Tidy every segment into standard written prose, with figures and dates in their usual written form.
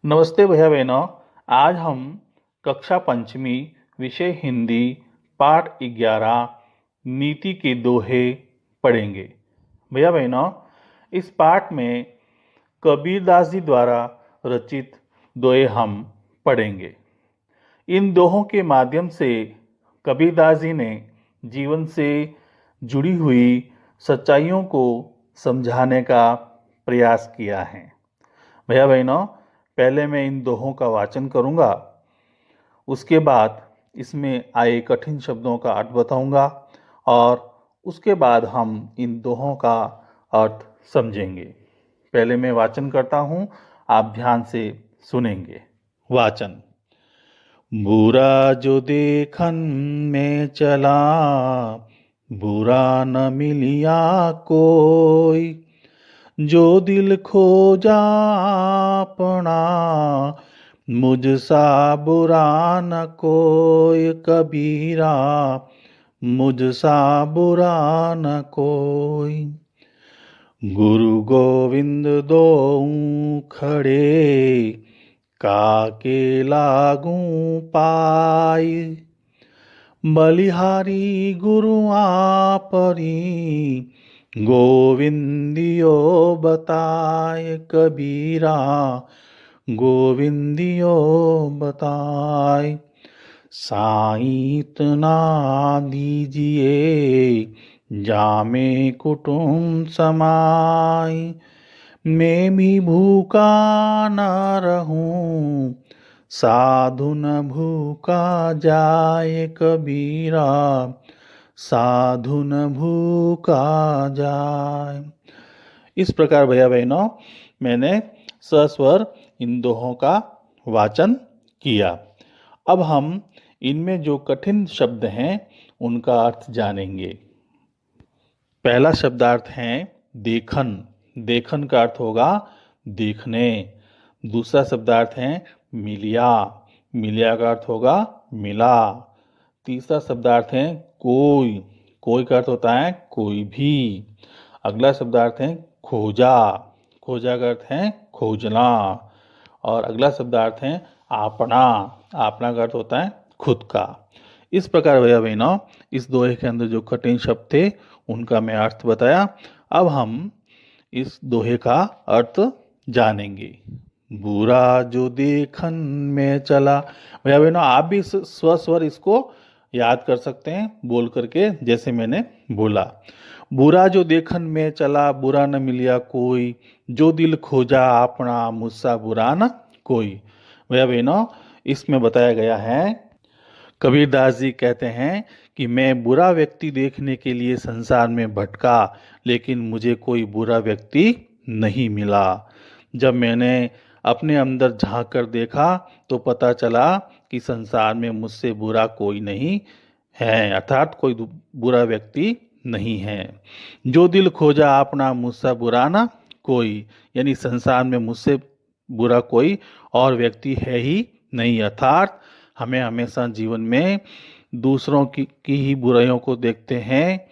नमस्ते भैया बहनों। आज हम कक्षा पंचमी विषय हिंदी पाठ 11 नीति के दोहे पढ़ेंगे। भैया बहनों, इस पाठ में कबीरदास जी द्वारा रचित दोहे हम पढ़ेंगे। इन दोहों के माध्यम से कबीरदास जी ने जीवन से जुड़ी हुई सच्चाइयों को समझाने का प्रयास किया है। भैया बहनों, पहले मैं इन दोहों का वाचन करूंगा, उसके बाद इसमें आए कठिन शब्दों का अर्थ बताऊंगा और उसके बाद हम इन दोहों का अर्थ समझेंगे। पहले मैं वाचन करता हूं, आप ध्यान से सुनेंगे। वाचन। बुरा जो देखन में चला, बुरा न मिलिया कोई। जो दिल खोजा अपना, मुझसा बुरा न कोई। कबीरा, मुझसा बुरा न कोई। गुरु गोविंद दोऊ खड़े, काके लागू पाई। बलिहारी गुरु आपरी, गोविंदियो बताए। कबीरा, गोविंदियो बताए। साईं इतना दीजिए, जामे कुटुंब समाई। मैं भी भूखा न रहूं, साधु न भूखा जाए। कबीरा, साधु न भूखा जाए। इस प्रकार भैया बहनों, मैंने सस्वर इन दोहों का वाचन किया। अब हम इनमें जो कठिन शब्द हैं उनका अर्थ जानेंगे। पहला शब्दार्थ है देखन। देखन का अर्थ होगा देखने। दूसरा शब्दार्थ है मिलिया। मिलिया का अर्थ होगा मिला। तीसरा शब्दार्थ है कोई। कोई का अर्थ होता है कोई भी। अगला शब्दार्थ है खोजा। खोजा का अर्थ है खोजना। और अगला शब्दार्थ है आपना। आपना का अर्थ होता है खुद का। इस प्रकार भैया बहनों, इस दोहे के अंदर जो कठिन शब्द थे उनका मैं अर्थ बताया। अब हम इस दोहे का अर्थ जानेंगे। बुरा जो देखन में चला। भैया बहनों, आप भी स्वर इसको याद कर सकते हैं बोल करके, जैसे मैंने बोला। बुरा जो देखन में चला, बुरा न मिलिया कोई। जो दिल खोजा अपना, मुझसा बुरा न कोई। भैया बहनों, इसमें बताया गया है, कबीरदास जी कहते हैं कि मैं बुरा व्यक्ति देखने के लिए संसार में भटका, लेकिन मुझे कोई बुरा व्यक्ति नहीं मिला। जब मैंने अपने अंदर झांक कर देखा तो पता चला कि संसार में मुझसे बुरा कोई नहीं है, अर्थात कोई बुरा व्यक्ति नहीं है। जो दिल खोजा अपना, मुझसा बुरा ना कोई। यानी संसार में मुझसे बुरा कोई और व्यक्ति है ही नहीं। अर्थात हमें हमेशा जीवन में दूसरों की ही बुराइयों को देखते हैं,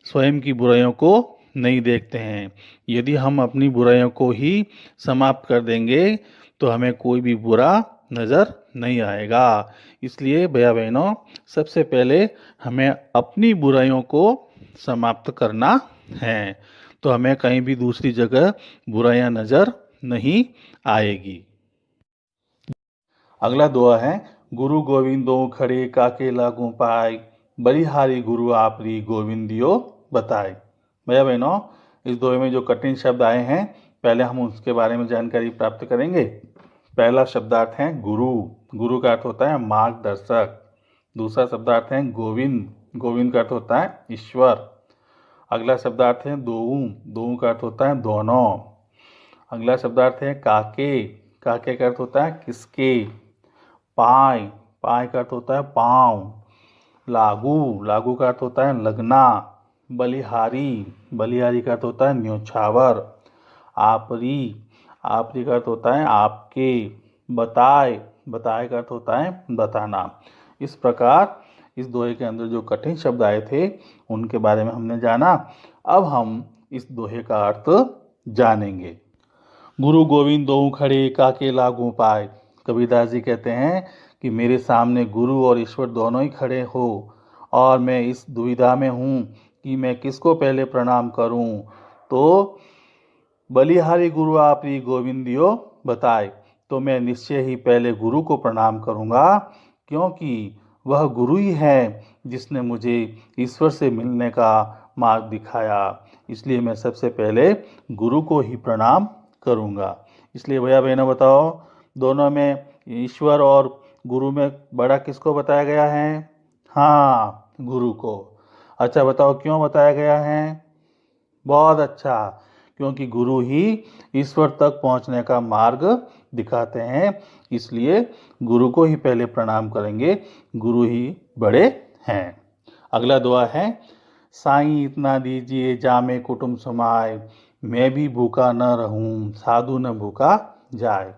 स्वयं की बुराइयों को नहीं देखते हैं। यदि हम अपनी बुराइयों को ही समाप्त कर देंगे तो हमें कोई भी बुरा नज़र नहीं आएगा। इसलिए भैया बहनों, सबसे पहले हमें अपनी बुराइयों को समाप्त करना है, तो हमें कहीं भी दूसरी जगह बुराइयां नज़र नहीं आएगी। अगला दोहा है, गुरु गोविंदो खड़े काके लागू पाए। बलिहारी गुरु आपरी, गोविंदियो बताए। भैया बहनों, इस दोहे में जो कठिन शब्द आए हैं, पहले हम उसके बारे में जानकारी प्राप्त करेंगे। पहला शब्दार्थ है गुरु। गुरु का अर्थ होता है मार्गदर्शक। दूसरा शब्दार्थ है गोविंद। गोविंद का अर्थ होता है ईश्वर। अगला शब्दार्थ है दोऊ। दोऊ का अर्थ होता है दोनों। अगला शब्दार्थ है काके। काके का अर्थ होता है किसके। पाय। पाय का अर्थ होता है पाँव। लागू। लागू का अर्थ होता है लगना। बलिहारी। बलिहारी का अर्थ होता है न्योछावर। आपरी। आपरी का अर्थ होता है आपके। बताए। बताए का अर्थ होता है बताना। इस प्रकार इस दोहे के अंदर जो कठिन शब्द आए थे उनके बारे में हमने जाना। अब हम इस दोहे का अर्थ जानेंगे। गुरु गोविंद दोऊ खड़े काके लागू पाए। कबीरदास जी कहते हैं कि मेरे सामने गुरु और ईश्वर दोनों ही खड़े हो और मैं इस दुविधा में हूँ कि मैं किसको पहले प्रणाम करूँ। तो बलिहारी गुरु आपरी गोविंदियो बताए, तो मैं निश्चय ही पहले गुरु को प्रणाम करूँगा, क्योंकि वह गुरु ही है जिसने मुझे ईश्वर से मिलने का मार्ग दिखाया। इसलिए मैं सबसे पहले गुरु को ही प्रणाम करूँगा। इसलिए भैया बहनों बताओ, दोनों में ईश्वर और गुरु में बड़ा किसको बताया गया है? हाँ, गुरु को। अच्छा बताओ क्यों बताया गया है? बहुत अच्छा, क्योंकि गुरु ही ईश्वर तक पहुंचने का मार्ग दिखाते हैं। इसलिए गुरु को ही पहले प्रणाम करेंगे, गुरु ही बड़े हैं। अगला दुआ है, साईं इतना दीजिए जामे कुटुंब समाए, मैं भी भूखा न रहूं साधु न भूखा जाए।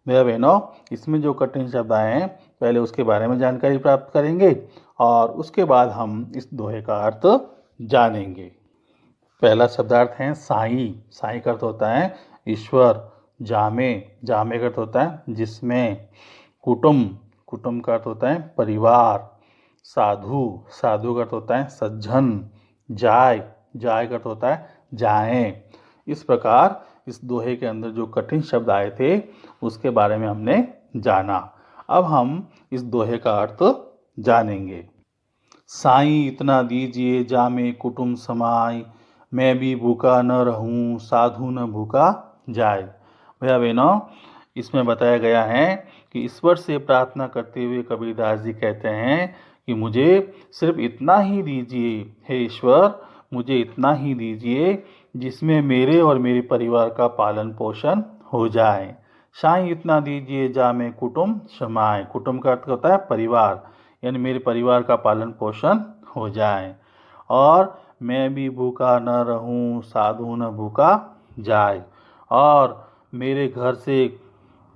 मेरा बहनों, इसमें जो कठिन शब्द आए हैं पहले उसके बारे में जानकारी प्राप्त करेंगे और उसके बाद हम इस दोहे का अर्थ जानेंगे। पहला शब्दार्थ है साईं। साईं का अर्थ होता है ईश्वर। जामे, जामे का अर्थ होता है जिसमें। कुटुंब, कुटुंब का अर्थ होता है परिवार। साधु, साधु का अर्थ होता है सज्जन। जाय, जाय का अर्थ होता है जाएं। इस प्रकार इस दोहे के अंदर जो कठिन शब्द आए थे उसके बारे में हमने जाना। अब हम इस दोहे का अर्थ जानेंगे। साईं इतना दीजिए जामे कुटुंब समाय, मैं भी भूखा न रहूं साधु न भूखा जाए। भैया बहनों, इसमें बताया गया है कि ईश्वर से प्रार्थना करते हुए कबीरदास जी कहते हैं कि मुझे सिर्फ इतना ही दीजिए, हे ईश्वर मुझे इतना ही दीजिए जिसमें मेरे और मेरे परिवार का पालन पोषण हो जाए। साईं इतना दीजिए जामे कुटुंब समाय। कुटुंब का अर्थ होता है परिवार, यानी मेरे परिवार का पालन पोषण हो जाए और मैं भी भूखा न रहूं साधु न भूखा जाए, और मेरे घर से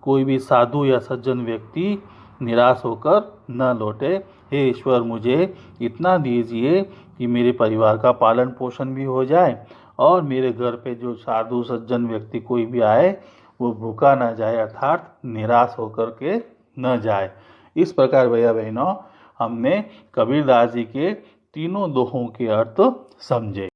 कोई भी साधु या सज्जन व्यक्ति निराश होकर न लौटे। हे ईश्वर मुझे इतना दीजिए कि मेरे परिवार का पालन पोषण भी हो जाए और मेरे घर पे जो साधु सज्जन व्यक्ति कोई भी आए वो भूखा न जाए, अर्थात निराश होकर के न जाए। इस प्रकार भैया बहनों, हमने कबीरदास जी के तीनों दोहों के अर्थ समझे।